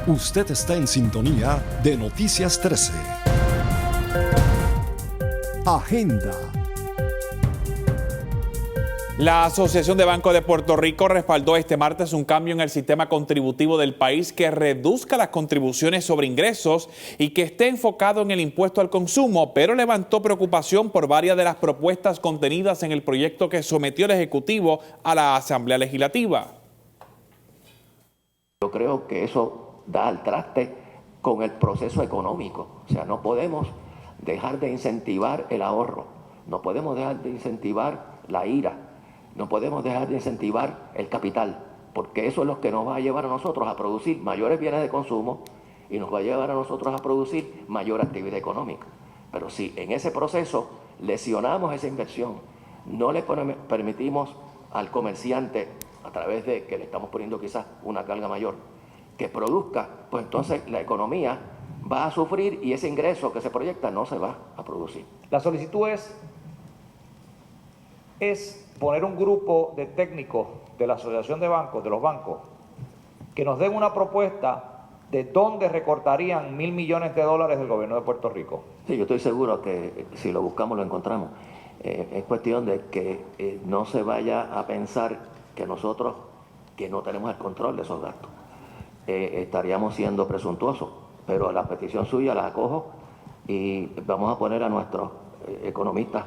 Usted está en sintonía de Noticias 13. Agenda. La Asociación de Bancos de Puerto Rico respaldó este martes un cambio en el sistema contributivo del país que reduzca las contribuciones sobre ingresos y que esté enfocado en el impuesto al consumo, pero levantó preocupación por varias de las propuestas contenidas en el proyecto que sometió el Ejecutivo a la Asamblea Legislativa. Yo creo que eso da al traste con el proceso económico. O sea, no podemos dejar de incentivar el ahorro, no podemos dejar de incentivar la ira, no podemos dejar de incentivar el capital, porque eso es lo que nos va a llevar a nosotros a producir mayores bienes de consumo y nos va a llevar a nosotros a producir mayor actividad económica. Pero si en ese proceso lesionamos esa inversión, no le permitimos al comerciante, a través de que le estamos poniendo quizás una carga mayor, que produzca, pues entonces la economía va a sufrir y ese ingreso que se proyecta no se va a producir. La solicitud es poner un grupo de técnicos de la Asociación de Bancos, de los bancos, que nos den una propuesta de dónde recortarían $1.000 millones del gobierno de Puerto Rico. Sí, yo estoy seguro que si lo buscamos lo encontramos. Es cuestión de que no se vaya a pensar que nosotros, que no tenemos el control de esos gastos, estaríamos siendo presuntuosos, pero la petición suya la acojo y vamos a poner a nuestros economistas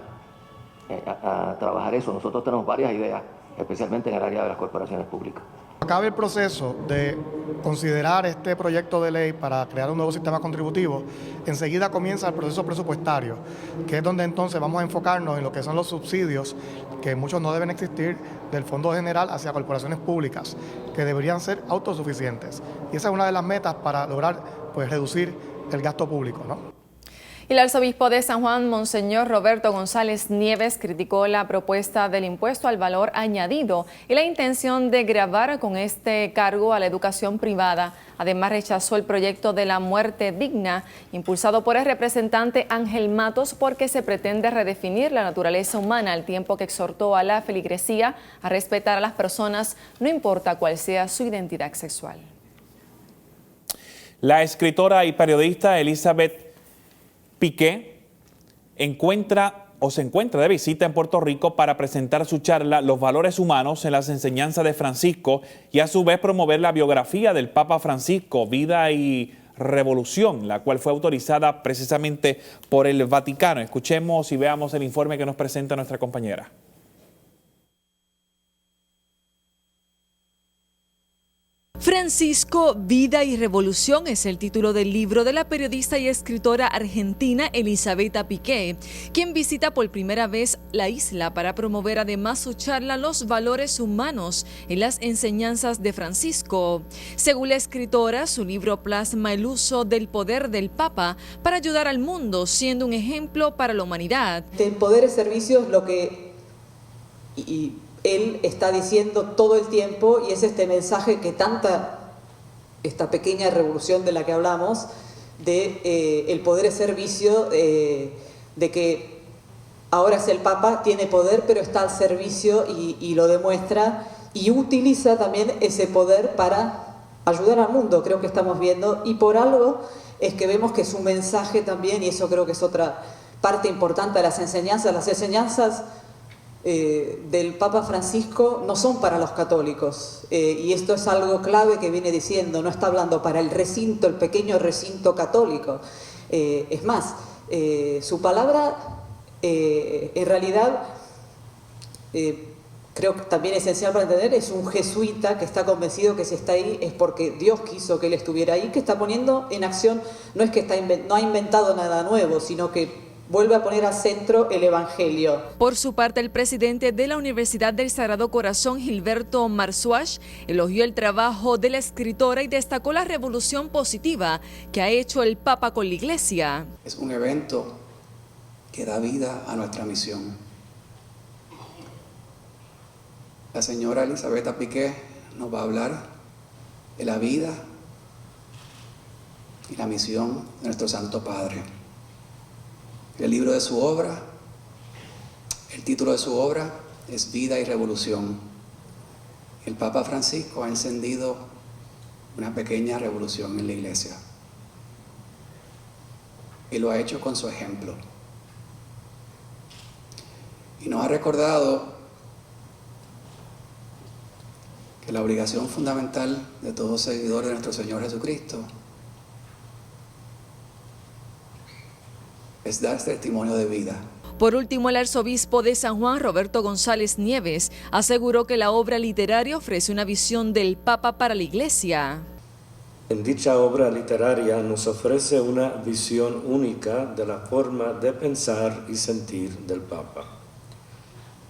a trabajar eso. Nosotros tenemos varias ideas, especialmente en el área de las corporaciones públicas. Acabe el proceso de considerar este proyecto de ley para crear un nuevo sistema contributivo, enseguida comienza el proceso presupuestario, que es donde entonces vamos a enfocarnos en lo que son los subsidios, que muchos no deben existir, del Fondo General hacia corporaciones públicas, que deberían ser autosuficientes. Y esa es una de las metas para lograr reducir el gasto público, ¿no? El arzobispo de San Juan, Monseñor Roberto González Nieves, criticó la propuesta del impuesto al valor añadido y la intención de gravar con este cargo a la educación privada. Además, rechazó el proyecto de la muerte digna, impulsado por el representante Ángel Matos, porque se pretende redefinir la naturaleza humana, al tiempo que exhortó a la feligresía a respetar a las personas, no importa cuál sea su identidad sexual. La escritora y periodista Elizabeth Piqué se encuentra de visita en Puerto Rico para presentar su charla Los valores humanos en las enseñanzas de Francisco y a su vez promover la biografía del Papa Francisco, Vida y Revolución, la cual fue autorizada precisamente por el Vaticano. Escuchemos y veamos el informe que nos presenta nuestra compañera. Francisco, Vida y Revolución es el título del libro de la periodista y escritora argentina Elizabeth Piqué, quien visita por primera vez la isla para promover además su charla Los valores humanos en las enseñanzas de Francisco. Según la escritora, su libro plasma el uso del poder del Papa para ayudar al mundo, siendo un ejemplo para la humanidad. El poder es servicio, lo que él está diciendo todo el tiempo, y es este mensaje que esta pequeña revolución de la que hablamos, de el poder es servicio, de que ahora es el Papa, tiene poder, pero está al servicio y lo demuestra, y utiliza también ese poder para ayudar al mundo, creo que estamos viendo, y por algo es que vemos que su mensaje también, y eso creo que es otra parte importante de las enseñanzas del Papa Francisco no son para los católicos, y esto es algo clave que viene diciendo, no está hablando para el recinto, el pequeño recinto católico, es más, su palabra en realidad creo que también esencial para entender, es un jesuita que está convencido que si está ahí es porque Dios quiso que él estuviera ahí, que está poniendo en acción, no es que no ha inventado nada nuevo, sino que vuelve a poner al centro el Evangelio. Por su parte, el presidente de la Universidad del Sagrado Corazón, Gilberto Marzuach, elogió el trabajo de la escritora y destacó la revolución positiva que ha hecho el Papa con la Iglesia. Es un evento que da vida a nuestra misión. La señora Elizabeth Piqué nos va a hablar de la vida y la misión de nuestro Santo Padre. El libro de su obra, el título de su obra es Vida y Revolución. El Papa Francisco ha encendido una pequeña revolución en la iglesia. Y lo ha hecho con su ejemplo. Y nos ha recordado que la obligación fundamental de todo seguidor de nuestro Señor Jesucristo es dar testimonio de vida. Por último, el arzobispo de San Juan, Roberto González Nieves, aseguró que la obra literaria ofrece una visión del Papa para la Iglesia. En dicha obra literaria nos ofrece una visión única de la forma de pensar y sentir del Papa,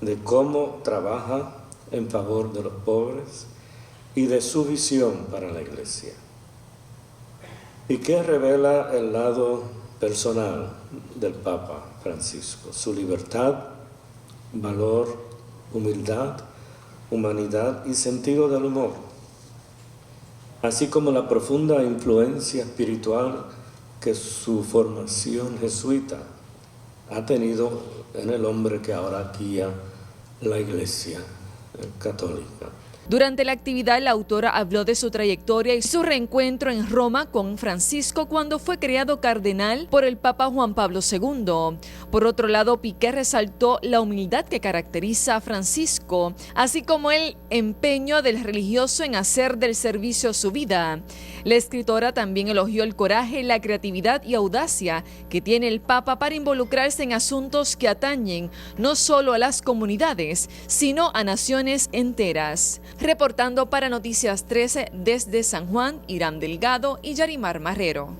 de cómo trabaja en favor de los pobres y de su visión para la Iglesia, y que revela el lado personal del Papa Francisco, su libertad, valor, humildad, humanidad y sentido del humor, así como la profunda influencia espiritual que su formación jesuita ha tenido en el hombre que ahora guía la Iglesia católica. Durante la actividad, la autora habló de su trayectoria y su reencuentro en Roma con Francisco cuando fue creado cardenal por el Papa Juan Pablo II. Por otro lado, Piqué resaltó la humildad que caracteriza a Francisco, así como el empeño del religioso en hacer del servicio su vida. La escritora también elogió el coraje, la creatividad y audacia que tiene el Papa para involucrarse en asuntos que atañen no solo a las comunidades, sino a naciones enteras. Reportando para Noticias 13 desde San Juan, Irán Delgado y Yarimar Marrero.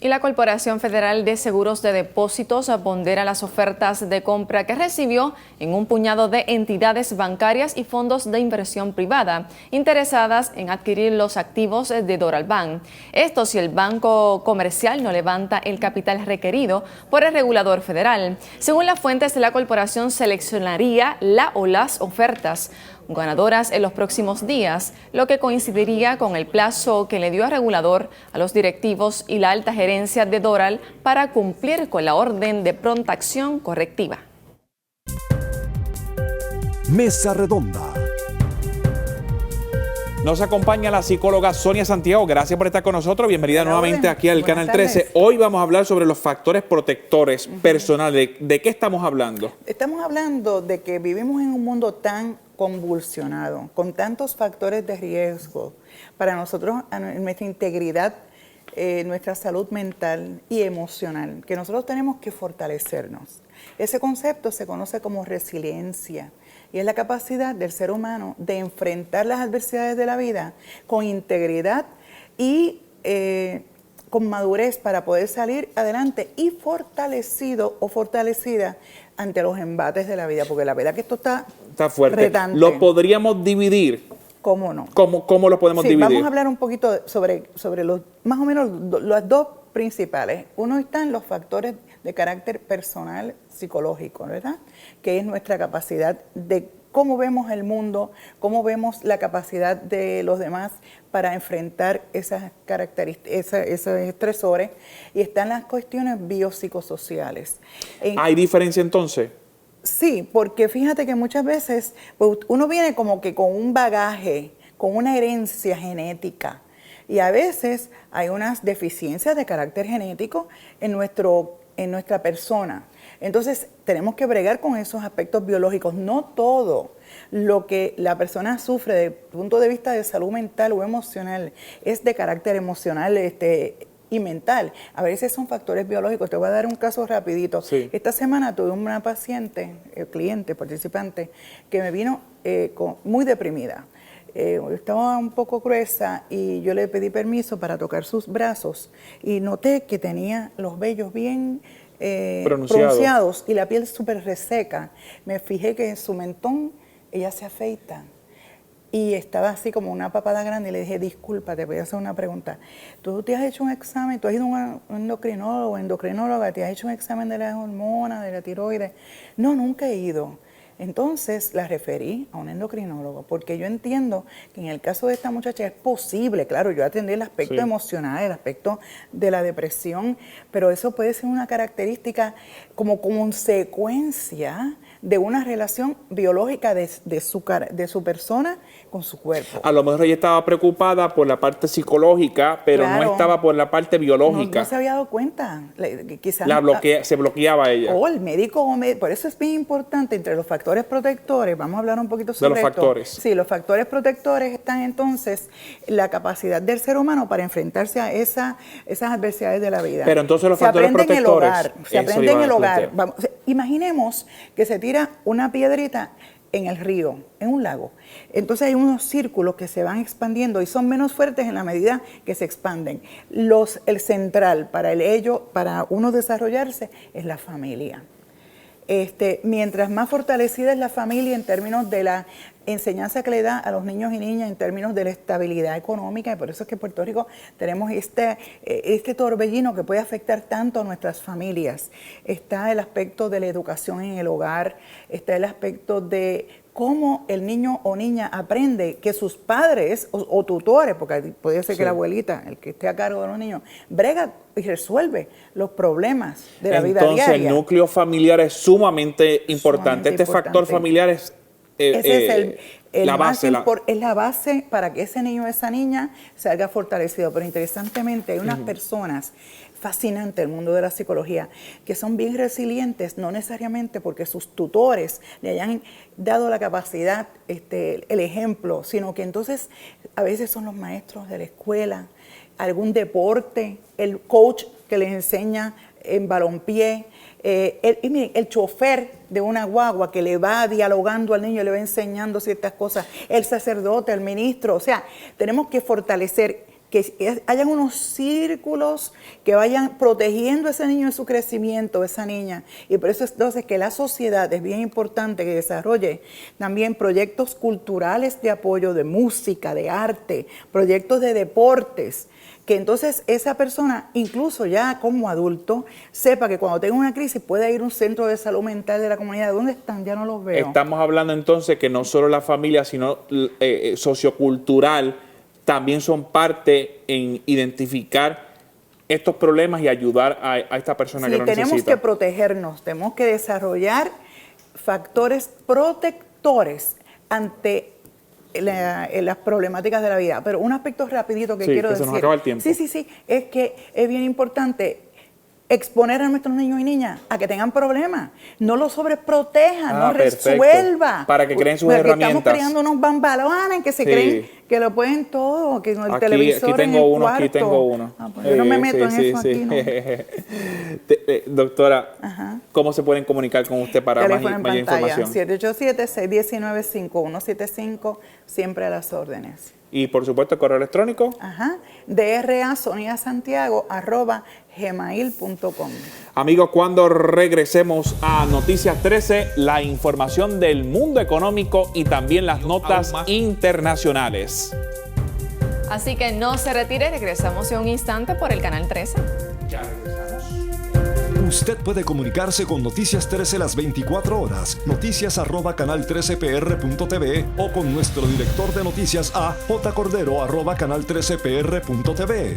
Y la Corporación Federal de Seguros de Depósitos pondera las ofertas de compra que recibió en un puñado de entidades bancarias y fondos de inversión privada interesadas en adquirir los activos de Doral Bank. Esto si el banco comercial no levanta el capital requerido por el regulador federal. Según las fuentes de la corporación, seleccionaría la o las ofertas ganadoras en los próximos días, lo que coincidiría con el plazo que le dio al regulador a los directivos y la alta gerencia de Doral para cumplir con la orden de pronta acción correctiva. Mesa Redonda. Nos acompaña la psicóloga Sonia Santiago. Gracias por estar con nosotros. Bienvenida nuevamente aquí al Canal 13. Hoy vamos a hablar sobre los factores protectores personales. ¿De qué estamos hablando? Estamos hablando de que vivimos en un mundo tan convulsionado, con tantos factores de riesgo para nosotros, nuestra integridad, nuestra salud mental y emocional, que nosotros tenemos que fortalecernos. Ese concepto se conoce como resiliencia y es la capacidad del ser humano de enfrentar las adversidades de la vida con integridad y con madurez para poder salir adelante y fortalecido o fortalecida ante los embates de la vida, porque la verdad que esto está fuerte. Retante. ¿Lo podríamos dividir? ¿Cómo no? ¿Cómo lo podemos dividir? Vamos a hablar un poquito sobre los, más o menos los dos principales. Uno están los factores de carácter personal, psicológico, ¿verdad? Que es nuestra capacidad de cómo vemos el mundo, cómo vemos la capacidad de los demás para enfrentar esas características, esos estresores. Y están las cuestiones biopsicosociales. ¿Hay diferencia entonces? Sí, porque fíjate que muchas veces pues, uno viene como que con un bagaje, con una herencia genética. Y a veces hay unas deficiencias de carácter genético en nuestra persona. Entonces, tenemos que bregar con esos aspectos biológicos. No todo lo que la persona sufre desde el punto de vista de salud mental o emocional es de carácter emocional y mental. A veces son factores biológicos. Te voy a dar un caso rapidito. Sí. Esta semana tuve una paciente, cliente, participante, que me vino muy deprimida. Estaba un poco gruesa y yo le pedí permiso para tocar sus brazos y noté que tenía los vellos bien pronunciados y la piel súper reseca. Me fijé que en su mentón ella se afeita y estaba así como una papada grande y le dije, disculpa, te voy a hacer una pregunta. ¿Tú te has hecho un examen? ¿Tú has ido a un endocrinólogo o endocrinóloga? ¿Te has hecho un examen de las hormonas, de la tiroides? No, nunca he ido. Entonces la referí a un endocrinólogo porque yo entiendo que en el caso de esta muchacha es posible, claro, yo atendí el aspecto emocional, el aspecto de la depresión, pero eso puede ser una característica como consecuencia de una relación biológica de su persona con su cuerpo. A lo mejor ella estaba preocupada por la parte psicológica, pero Claro. no estaba por la parte biológica. No se había dado cuenta. Quizás Se bloqueaba ella. O el médico, por eso es bien importante entre los factores protectores, vamos a hablar un poquito sobre los esto. factores. Sí, los factores protectores están entonces la capacidad del ser humano para enfrentarse a esas adversidades de la vida. Pero entonces los se factores aprende en el protectores, hogar, se eso aprende en iba el a hogar. plantear. Vamos, imaginemos que se tira una piedrita en el río, en un lago. Entonces hay unos círculos que se van expandiendo y son menos fuertes en la medida que se expanden. El central para uno desarrollarse es la familia. Mientras más fortalecida es la familia en términos de la enseñanza que le da a los niños y niñas, en términos de la estabilidad económica, y por eso es que en Puerto Rico tenemos este torbellino que puede afectar tanto a nuestras familias. Está el aspecto de la educación en el hogar, está el aspecto de cómo el niño o niña aprende que sus padres o tutores, porque puede ser que la abuelita, el que esté a cargo de los niños, brega y resuelve los problemas de la vida diaria. Entonces, el núcleo familiar es sumamente importante. Este factor familiar es ese es la base. Es la base para que ese niño o esa niña salga fortalecido. Pero interesantemente, hay unas personas fascinantes del mundo de la psicología que son bien resilientes, no necesariamente porque sus tutores le hayan dado la capacidad, el ejemplo, sino que entonces a veces son los maestros de la escuela, algún deporte, el coach que les enseña en balompié, el chofer de una guagua que le va dialogando al niño, le va enseñando ciertas cosas, el sacerdote, el ministro. O sea, tenemos que fortalecer, que hayan unos círculos que vayan protegiendo a ese niño en su crecimiento, esa niña. Y por eso entonces que la sociedad es bien importante que desarrolle también proyectos culturales de apoyo, de música, de arte, proyectos de deportes, que entonces esa persona, incluso ya como adulto, sepa que cuando tenga una crisis puede ir a un centro de salud mental de la comunidad. ¿Dónde están? Ya no los veo. Estamos hablando entonces que no solo la familia, sino sociocultural, también son parte en identificar estos problemas y ayudar a esta persona que lo necesita. Tenemos que protegernos, tenemos que desarrollar factores protectores ante las problemáticas de la vida. Pero un aspecto rapidito que quiero decir. Se nos acaba el tiempo. Sí, es que es bien importante exponer a nuestros niños y niñas a que tengan problemas. No los sobreprotejan, no resuelva. Para que creen sus herramientas. Estamos creando unos bambalones que se creen que lo pueden todo, que el televisor aquí tengo en el uno, cuarto. Aquí tengo uno. Pues yo no me meto en eso aquí, ¿no? Doctora, ¿cómo se pueden comunicar con usted para mayor información? 787-619-5175, siempre a las órdenes. Y por supuesto, el correo electrónico. DRA@gmail.com. Amigos, cuando regresemos a Noticias 13, la información del mundo económico y también las notas internacionales. Así que no se retire, regresamos en un instante por el Canal 13. Ya regresamos. Usted puede comunicarse con Noticias 13 las 24 horas, noticias@canal13pr.tv o con nuestro director de noticias a jcordero@canal13pr.tv.